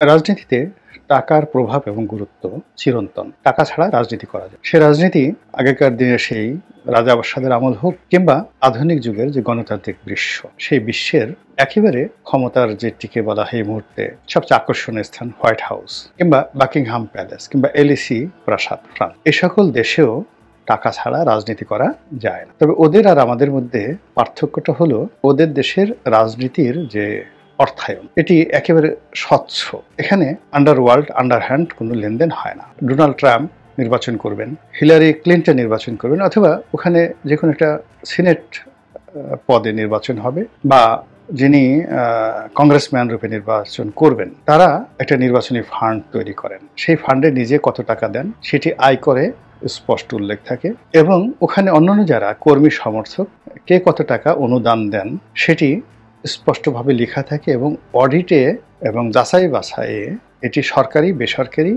রাজনীতিতে টাকার প্রভাব এবং গুরুত্ব চিরন্তন। টাকা ছাড়া রাজনীতি করা যায়। সে রাজনীতি আগেকার দিনে সেই রাজা বাদশাদের আমল হোক কিংবা আধুনিক যুগের যে গণতান্ত্রিক বিশ্ব, সেই বিশ্বের একেবারে ক্ষমতার যে টিকে বলা হয় এই মুহূর্তে সবচেয়ে আকর্ষণীয় স্থান হোয়াইট হাউস কিংবা বাকিংহাম প্যালেস কিংবা এলিসি প্রাসাদ ফ্রান্স, এ সকল দেশেও টাকা ছাড়া রাজনীতি করা যায় না। তবে ওদের আর আমাদের মধ্যে পার্থক্যটা হলো, ওদের দেশের রাজনীতির যে অর্থায়ন এটি একেবারে স্বচ্ছ। এখানে আন্ডারওয়ার্ল্ড আন্ডারহ্যান্ড কোনো লেনদেন হয় না। ডোনাল্ড ট্রাম্প নির্বাচন করবেন, হিলারি ক্লিন্টন নির্বাচন করবেন, অথবা ওখানে যে কোনো একটা সিনেট পদে নির্বাচন হবে, বা যিনি কংগ্রেসম্যান রূপে নির্বাচন করবেন তারা একটা নির্বাচনী ফান্ড তৈরি করেন। সেই ফান্ডে নিজে কত টাকা দেন সেটি আয় করে স্পষ্ট উল্লেখ থাকে, এবং ওখানে অন্যান্য যারা কর্মী সমর্থক কে কত টাকা অনুদান দেন সেটি স্পষ্টভাবে লেখা থাকে, এবং অডিটে এবং যাচাই বাছাইয়ে এটি সরকারি বেসরকারি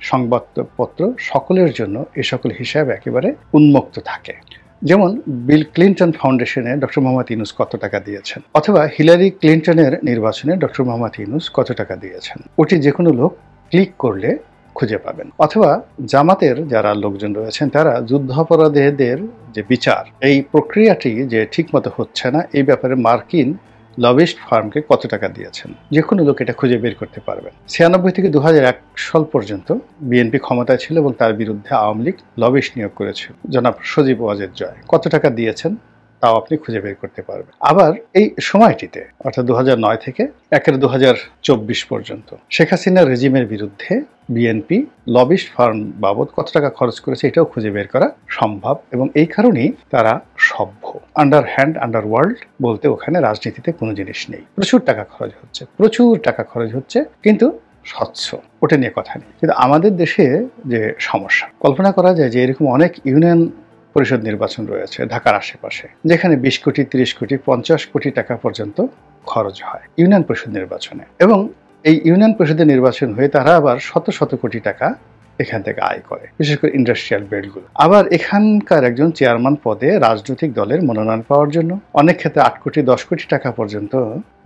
সংবাদপত্র সকলের জন্য এ সকল হিসাব একেবারে উন্মুক্ত থাকে। যেমন বিল ক্লিন্টন ফাউন্ডেশনে ডক্টর মোহাম্মদ ইউনূস কত টাকা দিয়েছেন, অথবা হিলারি ক্লিন্টনের নির্বাচনে ডক্টর মোহাম্মদ ইউনূস কত টাকা দিয়েছেন, ওটি যে কোনো লোক ক্লিক করলে খুঁজে পাবেন। অথবা জামাতের যারা লোকজন রয়েছেন তারা যুদ্ধাপরাধীদের যে বিচার, এই প্রক্রিয়াটি যে ঠিকমতো হচ্ছে না এই ব্যাপারে মার্কিন লবিস্ট ফার্মকে কত টাকা দিয়েছেন, যে কোনো লোক এটা খুঁজে বের করতে পারবেন। 96 থেকে 2001 সাল পর্যন্ত বিএনপি ক্ষমতায় ছিল এবং তার বিরুদ্ধে আওয়ামী লীগ লবিস্ট নিয়োগ করেছিল। জনাব সজীব ওয়াজেদ জয় কত টাকা দিয়েছেন তাও আপনি খুঁজে বের করতে পারবেন। আবার এই সময়টিতে অর্থাৎ 2009 থেকে 2024 পর্যন্ত শেখ হাসিনার রেজিমের বিরুদ্ধে বিএনপি লবিস্ট ফার্ম বাবদ কত টাকা খরচ করেছে এটাও খুঁজে বের করা সম্ভব, এবং এই কারণেই তারা সভ্য। আন্ডার হ্যান্ড আন্ডারওয়ার্ল্ড বলতে ওখানে রাজনীতিতে কোনো জিনিস নেই। প্রচুর টাকা খরচ হচ্ছে কিন্তু স্বচ্ছ, ওটা নিয়ে কথা নেই। কিন্তু আমাদের দেশে যে সমস্যা, কল্পনা করা যায় যে এরকম অনেক ইউনিয়ন পরিষদ নির্বাচন রয়েছে ঢাকার আশেপাশে, যেখানে 20 কোটি 30 কোটি 50 কোটি টাকা পর্যন্ত খরচ হয় ইউনিয়ন পরিষদ নির্বাচনে, এবং এই ইউনিয়ন পরিষদের নির্বাচন হয়ে তারা আবার শত শত কোটি টাকা এখান থেকে আয় করে, বিশেষ করে ইন্ডাস্ট্রিয়াল বেল্টগুলো। আবার এখানকার একজন চেয়ারম্যান পদে রাজনৈতিক দলের মনোনয়ন পাওয়ার জন্য অনেক ক্ষেত্রে 8 কোটি 10 কোটি টাকা পর্যন্ত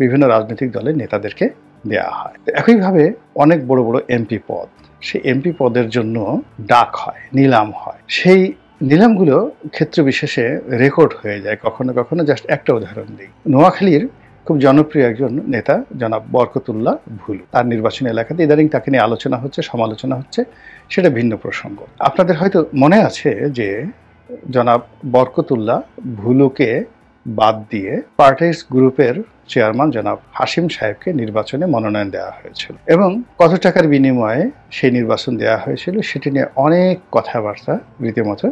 বিভিন্ন রাজনৈতিক দলের নেতাদেরকে দেয়া হয়। একইভাবে অনেক বড় বড় এমপি পদ, সেই এমপি পদের জন্য ডাক হয়, নিলাম হয়। সেই নিলামগুলো ক্ষেত্র বিশেষে রেকর্ড হয়ে যায় কখনো কখনো। জাস্ট একটা উদাহরণ দিই, নোয়াখালীর খুব জনপ্রিয় একজন নেতা জনাব বরকতুল্লাহ ভুলু, তার নির্বাচনী এলাকাতে ইদানিং তাকে নিয়ে আলোচনা হচ্ছে, সমালোচনা হচ্ছে, সেটা ভিন্ন প্রসঙ্গ। আপনাদের হয়তো মনে আছে যে জনাব বরকতুল্লাহ ভুলুকে বাদ দিয়ে পার্টিস গ্রুপের চেয়ারম্যান জনাব হাশিম সাহেবকে নির্বাচনে মনোনয়ন দেওয়া হয়েছিল, এবং কত টাকার বিনিময়ে সেই নির্বাচন দেওয়া হয়েছিল সেটি নিয়ে অনেক কথাবার্তা রীতিমতো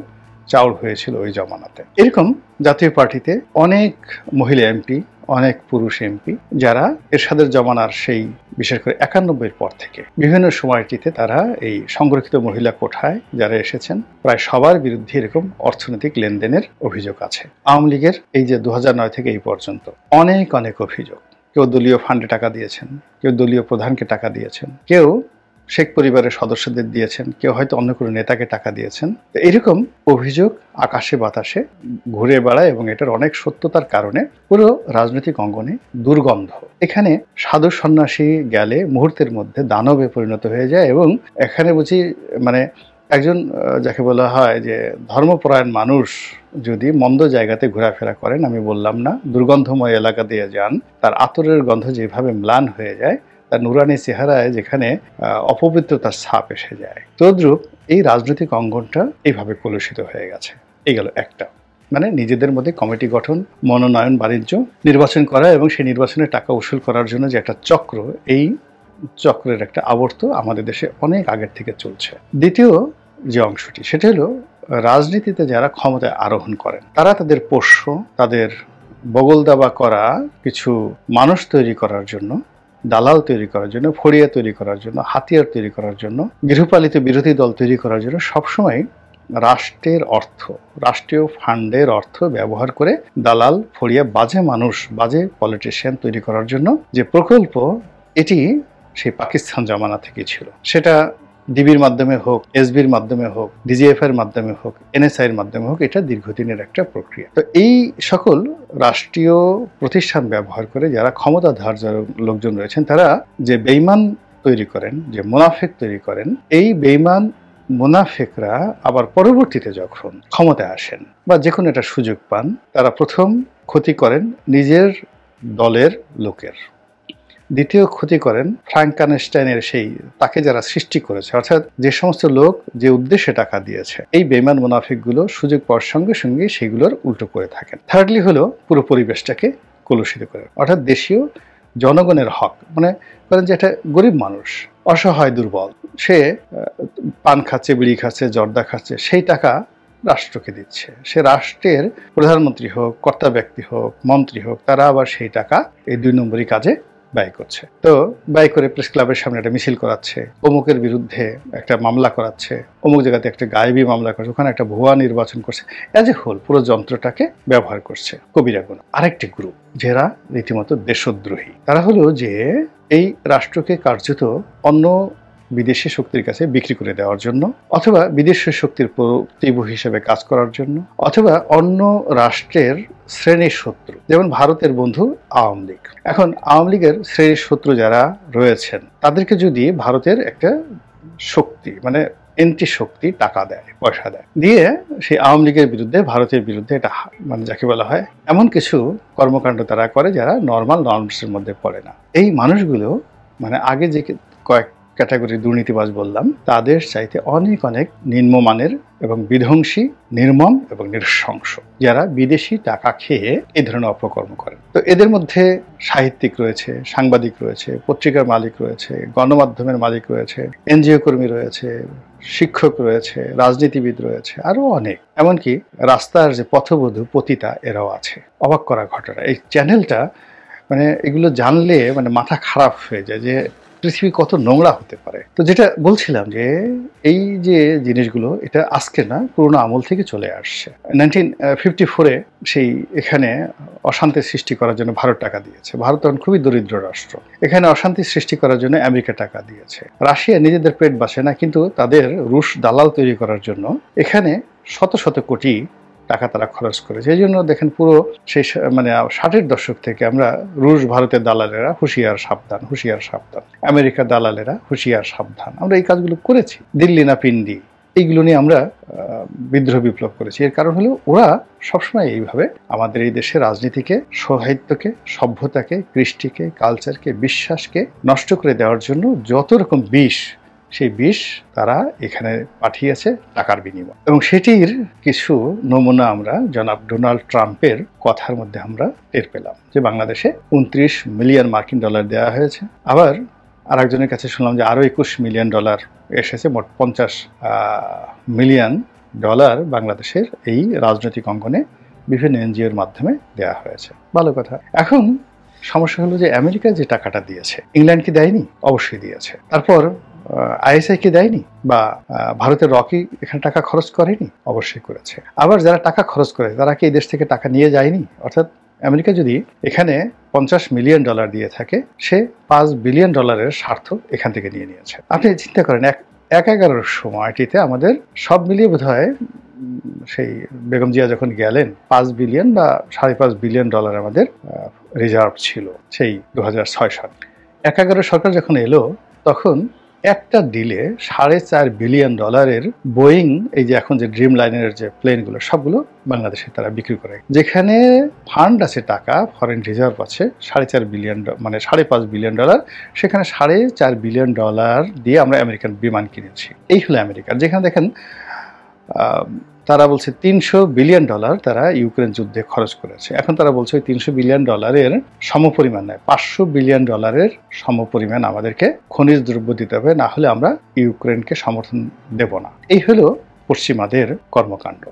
চাউর হয়েছিল ওই জমানাতে। এরকম জাতীয় পার্টিতে অনেক মহিলা এমপি, অনেক পুরুষ এমপি যারা এরশাদের জমানার সেই বিশেষ করে 91 পর থেকে বিভিন্ন সময়টিতে তারা এই সংরক্ষিত মহিলা কোঠায় যারা এসেছেন প্রায় সবার বিরুদ্ধে এরকম অর্থনৈতিক লেনদেনের অভিযোগ আছে। আওয়ামী লীগের এই যে 2009 থেকে এই পর্যন্ত অনেক অভিযোগ, কেউ দলীয় ফান্ডে টাকা দিয়েছেন, কেউ দলীয় প্রধানকে টাকা দিয়েছেন, কেউ শেখ পরিবারের সদস্যদের দিয়েছেন, কেউ হয়তো অন্য কোনো নেতাকে টাকা দিয়েছেন। এরকম অভিযোগ আকাশে বাতাসে ঘুরে বেড়ায়, এবং এটার অনেক সত্যতার কারণে পুরো রাজনৈতিক অঙ্গনে দুর্গন্ধ। এখানে সাধু সন্ন্যাসী গেলে মুহূর্তের মধ্যে দানবে পরিণত হয়ে যায়, এবং এখানে বুঝি মানে একজন যাকে বলা হয় যে ধর্মপরায়ণ মানুষ যদি মন্দ জায়গাতে ঘোরাফেরা করেন, আমি বললাম না দুর্গন্ধময় এলাকা দিয়ে যান, তার আতরের গন্ধ যেভাবে ম্লান হয়ে যায়, তার নুরানি চেহারায় যেখানে অপবিত্রতার ছাপ এসে যায়, তদ্রূপ এই রাজনৈতিক অঙ্গনটা এইভাবে কলুষিত হয়ে গেছে। এই গেল একটা, মানে নিজেদের মধ্যে কমিটি গঠন, মনোনয়ন বাণিজ্য, নির্বাচন করা এবং সেই নির্বাচনে টাকা উসুল করার জন্য যে একটা চক্র, এই চক্রের একটা আবর্ত আমাদের দেশে অনেক আগের থেকে চলছে। দ্বিতীয় যে অংশটি সেটা হলো রাজনীতিতে যারা ক্ষমতায় আরোহণ করেন তারা তাদের পোষ্য, তাদের বগল দাবা করা কিছু মানুষ তৈরি করার জন্য, দালাল তৈরি করার জন্য, ফড়িয়া তৈরি করার জন্য, হাতিয়ার তৈরি করার জন্য, গৃহপালিত বিরোধী দল তৈরি করার জন্য সবসময় রাষ্ট্রের অর্থ, রাষ্ট্রীয় ফান্ডের অর্থ ব্যবহার করে দালাল, ফড়িয়া, বাজে মানুষ, বাজে পলিটিশিয়ান তৈরি করার জন্য যে প্রকল্প, এটি সেই পাকিস্তান জামানা থেকে ছিল। সেটা ডিবির মাধ্যমে হোক, এসবির মাধ্যমে হোক, ডিজিএফ এর মাধ্যমে হোক, এনএসআই এর মাধ্যমে হোক, এটা দীর্ঘদিনের একটা প্রক্রিয়া। তো এই সকল রাষ্ট্রীয় প্রতিষ্ঠান ব্যবহার করে যারা ক্ষমতাধর লোকজন রয়েছেন তারা যে বেইমান তৈরি করেন, যে মুনাফিক তৈরি করেন, এই বেঈমান মুনাফিকরা আবার পরবর্তীতে যখন ক্ষমতায় আসেন বা যে কোনো একটা সুযোগ পান, তারা প্রথম ক্ষতি করেন নিজের দলের লোকের, দ্বিতীয় ক্ষতি করেন ফ্রাঙ্কেনস্টাইনের সেই তাকে যারা সৃষ্টি করেছে, অর্থাৎ যে সমস্ত লোক যে উদ্দেশ্যে টাকা দিয়েছে, এই বেঈমান মুনাফিকগুলো সুযোগ পাওয়ার সঙ্গে সঙ্গে সেগুলোর উল্টো করে থাকেন। থার্ডলি হলো পুরো পরিবেশটাকে কলুষিত করে, অর্থাৎ দেশীয় জনগণের হক, মানে করেন যে একটা গরিব মানুষ, অসহায়, দুর্বল, সে পান খাচ্ছে, বিড়ি খাচ্ছে, জর্দা খাচ্ছে, সেই টাকা রাষ্ট্রকে দিচ্ছে। সে রাষ্ট্রের প্রধানমন্ত্রী হোক, কর্তা ব্যক্তি হোক, মন্ত্রী হোক, তারা আবার সেই টাকা এই 2 নম্বরই কাজে ব্যয় করছে। তো ব্যয় করে প্রেস ক্লাবের সামনে একটা মিছিল করাচ্ছে, অমুকের বিরুদ্ধে একটা মামলা করাচ্ছে, অমুক জায়গাতে একটা গায়েবী মামলা করছে, ওখানে একটা ভুয়া নির্বাচন করছে, অ্যাজ এ হোল পুরো যন্ত্রটাকে ব্যবহার করছে কবিরাগুন। আরেকটি গ্রুপ যারা রীতিমতো দেশদ্রোহী, তারা হলো যে এই রাষ্ট্রকে কার্যত অন্য বিদেশি শক্তির কাছে বিক্রি করে দেওয়ার জন্য, অথবা বিদেশি শক্তির প্রতিভূ হিসেবে কাজ করার জন্য, অথবা অন্য রাষ্ট্রের শ্রেণীর শত্রু, যেমন ভারতের বন্ধু আওয়ামী লীগ। এখন আওয়ামী লীগের শ্রেণীর শত্রু যারা রয়েছেন, তাদেরকে যদি ভারতের একটা শক্তি, মানে এন্টি শক্তি টাকা দেয়, পয়সা দেয়, দিয়ে সেই আওয়ামী লীগের বিরুদ্ধে, ভারতের বিরুদ্ধে এটা মানে যাকে বলা হয় এমন কিছু কর্মকাণ্ড তারা করে যারা নর্মাল নর্মসের মধ্যে পড়ে না। এই মানুষগুলো মানে আগে যে কয়েক ক্যাটাগরি দুর্নীতিবাজ বললাম, তাদের চাইতে অনেক অনেক নিম্নমানের এবং বিধ্বংসী, নির্মম এবং নৃশংস, যারা বিদেশি টাকা খেয়ে এই ধরনের অপকর্ম করেন। তো এদের মধ্যে সাহিত্যিক রয়েছে, সাংবাদিক রয়েছে, পত্রিকার মালিক রয়েছে, গণমাধ্যমের মালিক রয়েছে, এনজিও কর্মী রয়েছে, শিক্ষক রয়েছে, রাজনীতিবিদ রয়েছে, আরো অনেক, এমনকি রাস্তার যে পথবধূ পতিতা, এরাও আছে। অবাক করা ঘটনা, এই চ্যানেলটা মানে এগুলো জানলে মানে মাথা খারাপ হয়ে যায় যে পৃথিবী কত নোংরা হতে পারে। তো যেটা বলছিলাম যে এই যে জিনিসগুলো, এটা আজকে না, পুরোনো আমল থেকে চলে আসছে। 1954-এ সেই এখানে অশান্তি সৃষ্টি করার জন্য ভারত টাকা দিয়েছে। ভারত তখন খুবই দরিদ্র রাষ্ট্র, এখানে অশান্তি সৃষ্টি করার জন্য আমেরিকা টাকা দিয়েছে। রাশিয়া নিজেদের পেট বাঁচে না, কিন্তু তাদের রুশ দালাল তৈরি করার জন্য এখানে শত শত কোটি টাকা তারা খরচ করেছে। এই জন্য দেখেন পুরো সেই মানে 60-এর দশক থেকে আমরা রুশ ভারতের দালালেরা হুঁশিয়ার সাবধান, হুঁশিয়ার সাবধান, আমেরিকার দালালেরা হুঁশিয়ার সাবধান, আমরা এই কাজগুলো করেছি। দিল্লি না পিন্ডি, এইগুলো নিয়ে আমরা বিদ্রোহ বিপ্লব করেছি। এর কারণ হলো ওরা সবসময় এইভাবে আমাদের এই দেশের রাজনীতিকে, সাহিত্যকে, সভ্যতাকে, কৃষ্টিকে, কালচারকে, বিশ্বাসকে নষ্ট করে দেওয়ার জন্য যত রকম বিষ, সেই বিষ তারা এখানে পাঠিয়েছে টাকার বিনিময়ে। এবং সেটির কিছু নমুনা আমরা জনাব ডোনাল্ড ট্রাম্পের কথার মধ্যে আমরা টের পেলাম, যে বাংলাদেশে 29 মিলিয়ন মার্কিন ডলার দেওয়া হয়েছে। আবার আরেকজনের কাছে শুনলাম যে আরো 21 মিলিয়ন ডলার এসেছে, মোট 50 মিলিয়ন ডলার বাংলাদেশের এই রাজনৈতিক অঙ্গনে বিভিন্ন এনজিওর মাধ্যমে দেওয়া হয়েছে। ভালো কথা। এখন সমস্যা হলো যে আমেরিকা যে টাকাটা দিয়েছে, ইংল্যান্ড কি দেয়নি? অবশ্যই দিয়েছে। তারপর আইএসআই কি দেয়নি? বা ভারতের রকি এখানে টাকা খরচ করেনি? অবশ্যই করেছে। আবার যারা টাকা খরচ করে তারা কি এই দেশ থেকে টাকা নিয়ে যায়নি? অর্থাৎ আমেরিকা যদি এখানে 50 মিলিয়ন ডলার দিয়ে থাকে, সে 5 বিলিয়ন ডলারের স্বার্থ এখান থেকে নিয়ে নিয়েছে। আপনি চিন্তা করেন 11-11 সময়টিতে আমাদের সব মিলিয়ে বোধ হয় সেই বেগম জিয়া যখন গেলেন 5 বিলিয়ন বা 5.5 বিলিয়ন ডলার আমাদের রিজার্ভ ছিল সেই 2006 সালে। 11 সরকার যখন এলো তখন একটা ডিলে 4.5 বিলিয়ন ডলারের বোয়িং, এই যে এখন যে ড্রিম লাইনারের যে প্লেনগুলো, সবগুলো বাংলাদেশে তারা বিক্রি করে। যেখানে ফান্ড আছে, টাকা, ফরেন রিজার্ভ আছে 4.5 বিলিয়ন, মানে 5.5 বিলিয়ন ডলার, সেখানে 4.5 বিলিয়ন ডলার দিয়ে আমরা আমেরিকান বিমান কিনেছি। এই হলো আমেরিকা। যেখানে দেখেন তারা বলছে 300 বিলিয়ন ডলার তারা ইউক্রেন যুদ্ধে খরচ করেছে। এখন তারা বলছে ওই 300 বিলিয়ন ডলারের সমপরিমাণ নয়, 500 বিলিয়ন ডলারের সমপরিমাণ আমাদেরকে খনিজ দ্রব্য দিতে হবে, না হলে আমরা ইউক্রেনকে সমর্থন দেব না। এই হলো পশ্চিমাদের কর্মকাণ্ড।